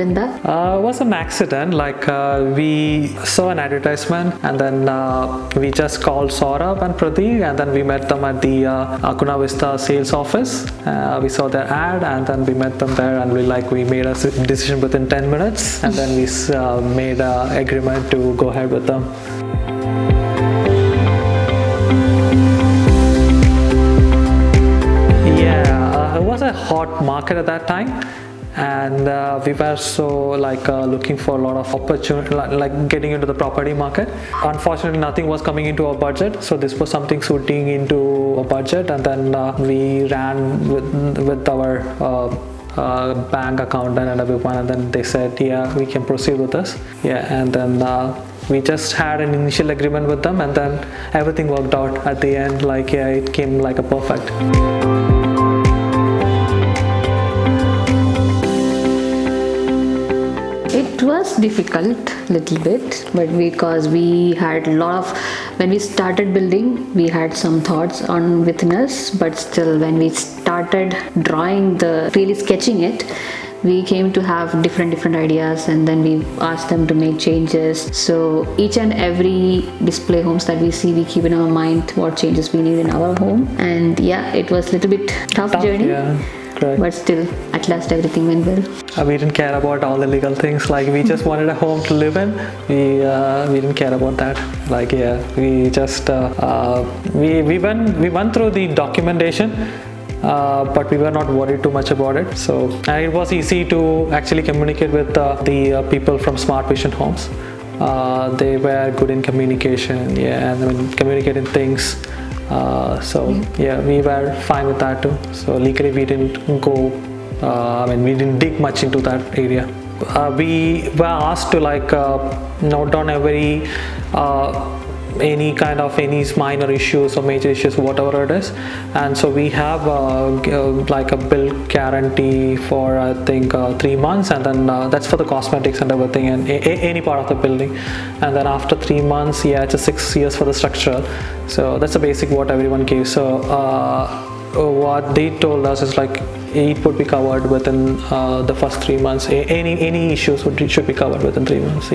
in that? It was an accident. We saw an advertisement, and then we just called Saurabh and Pradeep, and then we met them at the Acuna Vista sales office. We saw their ad, and then we met them there, and we made a decision within 10 minutes, and then we made an agreement to go ahead with them. It was a hot market at that time, and we were so looking for a lot of opportunity, like getting into the property market. Unfortunately, nothing was coming into our budget, so this was something suiting into a budget, and then we ran with our bank account and everyone, and then they said, yeah, we can proceed with this. And then we just had an initial agreement with them, and then everything worked out at the end. It came like a perfect. It was difficult little bit, but because we had a lot of, when we started building, we had some thoughts on within us, but still when we started drawing, really sketching it, we came to have different ideas, and then we asked them to make changes. So each and every display homes that we see, we keep in our mind what changes we need in our home. And yeah, it was a little bit tough journey. Right. But still, at last everything went well. We didn't care about all the legal things. We just wanted a home to live in. We didn't care about that. We just we went through the documentation, but we were not worried too much about it. So, and it was easy to actually communicate with the people from Smart Vision Homes. They were good in communication, and communicating things. We were fine with that too. So legally we didn't go, we didn't dig much into that area. We were asked to note down any minor issues or major issues, whatever it is, and so we have a bill guarantee for I think 3 months, and then that's for the cosmetics and everything, and any part of the building, and then after 3 months, it's a 6 years for the structural. So that's the basic what everyone gave. So what they told us is it would be covered within the first 3 months. Any issues should be covered within 3 months.